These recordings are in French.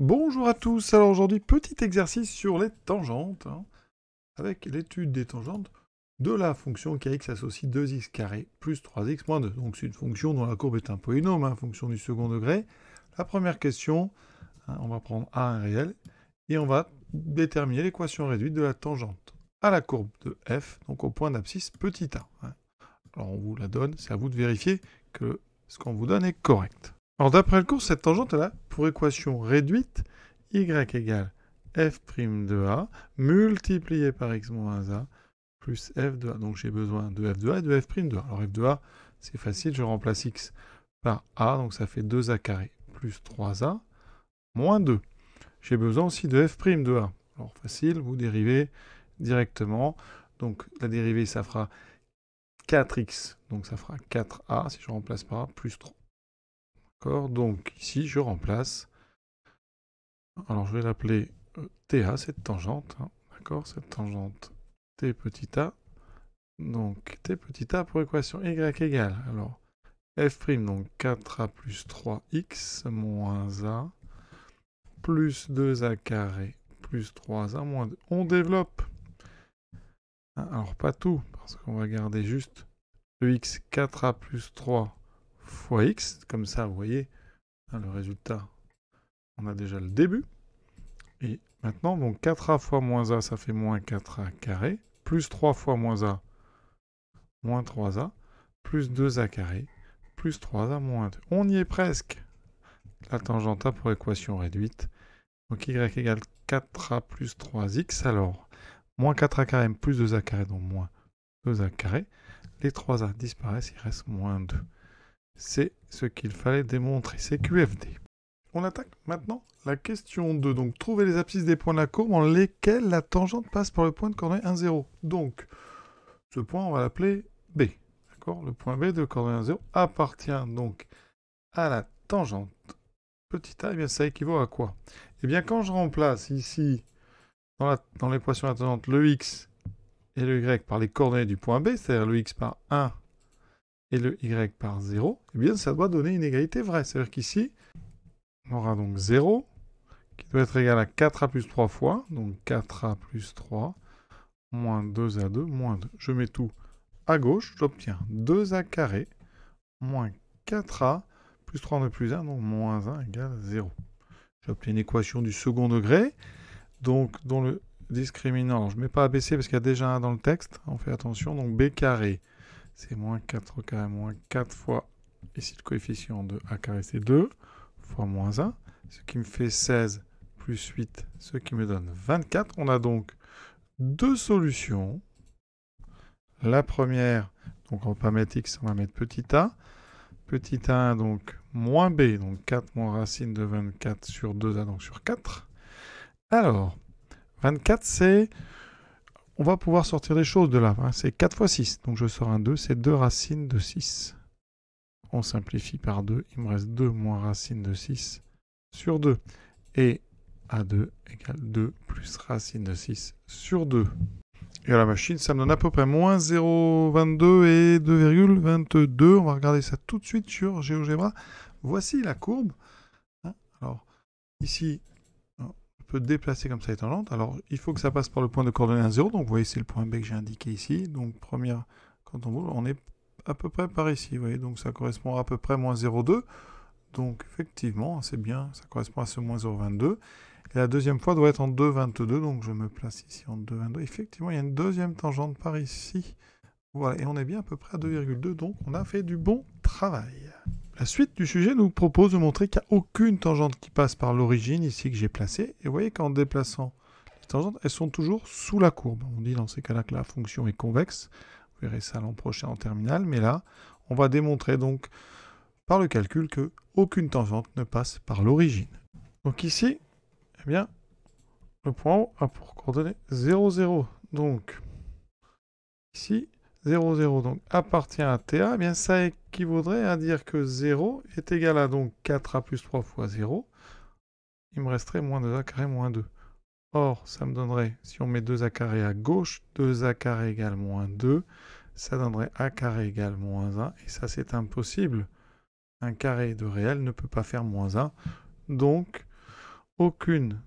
Bonjour à tous, alors aujourd'hui petit exercice sur les tangentes, avec l'étude des tangentes de la fonction kx associe 2x carré plus 3x moins 2. Donc c'est une fonction dont la courbe est un polynôme, fonction du second degré. La première question, on va prendre a un réel, et on va déterminer l'équation réduite de la tangente à la courbe de f, donc au point d'abscisse petit a. Alors on vous la donne, c'est à vous de vérifier que ce qu'on vous donne est correct. Alors d'après le cours, cette tangente elle a pour équation réduite y égale f' de a multiplié par x moins a plus f de a. Donc j'ai besoin de f de a et de f' de a. Alors f de a, c'est facile, je remplace x par a, donc ça fait 2a carré plus 3a moins 2. J'ai besoin aussi de f' de a. Alors facile, vous dérivez directement. Donc la dérivée, ça fera 4x, donc ça fera 4a si je remplace par a plus 3. D'accord, donc ici je remplace. Alors je vais l'appeler TA, cette tangente. D'accord, cette tangente T petit a. Donc T petit a pour équation y égale. Alors f', donc 4a plus 3x moins a plus 2a carré plus 3a moins 2. On développe. Alors pas tout, parce qu'on va garder juste le x 4a plus 3 fois x. Comme ça, vous voyez, le résultat, on a déjà le début. Et maintenant, donc 4a fois moins a, ça fait moins 4a carré, plus 3 fois moins a, moins 3a, plus 2a carré, plus 3a moins 2. On y est presque. La tangente a pour équation réduite. Donc y égale 4a plus 3x. Alors, moins 4a carré plus 2a carré, donc moins 2a carré. Les 3a disparaissent, il reste moins 2. C'est ce qu'il fallait démontrer, c'est QFD. On attaque maintenant la question 2. Donc, trouver les abscisses des points de la courbe en lesquels la tangente passe par le point de coordonnée 1, 0. Donc, ce point, on va l'appeler B. D'accord ? Le point B de coordonnée 1, 0 appartient donc à la tangente petit a. Et bien, ça équivaut à quoi ? Eh bien, quand je remplace ici, dans l'équation de la tangente, le x et le y par les coordonnées du point B, c'est-à-dire le x par 1 et le y par 0, eh bien, ça doit donner une égalité vraie. C'est-à-dire qu'ici, on aura donc 0 qui doit être égal à 4a plus 3 fois, donc 4a plus 3 moins 2a2 moins 2. Je mets tout à gauche, j'obtiens 2a carré moins 4a plus 3 de plus 1, donc moins 1 égale 0. J'obtiens une équation du second degré, donc dont le discriminant, alors je ne mets pas ABC parce qu'il y a déjà un dans le texte, on fait attention, donc b carré, c'est moins 4 carré moins 4 fois, ici le coefficient de a carré c'est 2, fois moins 1, ce qui me fait 16 plus 8, ce qui me donne 24. On a donc deux solutions. La première, donc on ne va pas mettre x, on va mettre petit a. Petit a, donc moins b, donc 4 moins racine de 24 sur 2a, donc sur 4. Alors, 24, c'est... On va pouvoir sortir des choses de là. C'est 4 fois 6, donc je sors un 2, c'est 2 racines de 6. On simplifie par 2, il me reste 2 moins racine de 6 sur 2. Et A2 égale 2 plus racine de 6 sur 2. Et à la machine, ça me donne à peu près moins 0,22 et 2,22. On va regarder ça tout de suite sur GeoGebra. Voici la courbe. Alors, ici, on peut déplacer comme ça les tangentes. Alors, il faut que ça passe par le point de coordonnée 1, 0. Donc, vous voyez, c'est le point B que j'ai indiqué ici. Donc, première, quand on boule, on est à peu près par ici. Vous voyez, donc ça correspond à peu près moins 0,2. Donc, effectivement, c'est bien. Ça correspond à ce moins 0,22. Et la deuxième fois doit être en 2,22, donc je me place ici en 2,22. Effectivement, il y a une deuxième tangente par ici. Voilà, et on est bien à peu près à 2,2, donc on a fait du bon travail. La suite du sujet nous propose de montrer qu'il n'y a aucune tangente qui passe par l'origine, ici que j'ai placée. Et vous voyez qu'en déplaçant les tangentes, elles sont toujours sous la courbe. On dit dans ces cas-là que la fonction est convexe. Vous verrez ça l'an prochain en terminale. Mais là, on va démontrer donc par le calcul que aucune tangente ne passe par l'origine. Donc ici, eh bien, le point O a pour coordonnée 0, 0. Donc, ici, 0, 0 donc, appartient à TA. Eh bien, ça équivaudrait à dire que 0 est égal à donc 4a plus 3 fois 0. Il me resterait moins 2a carré moins 2. Or, ça me donnerait, si on met 2a carré à gauche, 2a carré égale moins 2. Ça donnerait a carré égale moins 1. Et ça, c'est impossible. Un carré de réel ne peut pas faire moins 1. Donc, aucune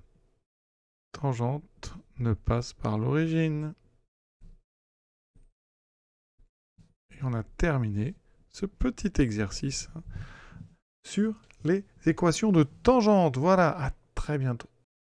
tangente ne passe par l'origine. Et on a terminé ce petit exercice sur les équations de tangente. Voilà, à très bientôt.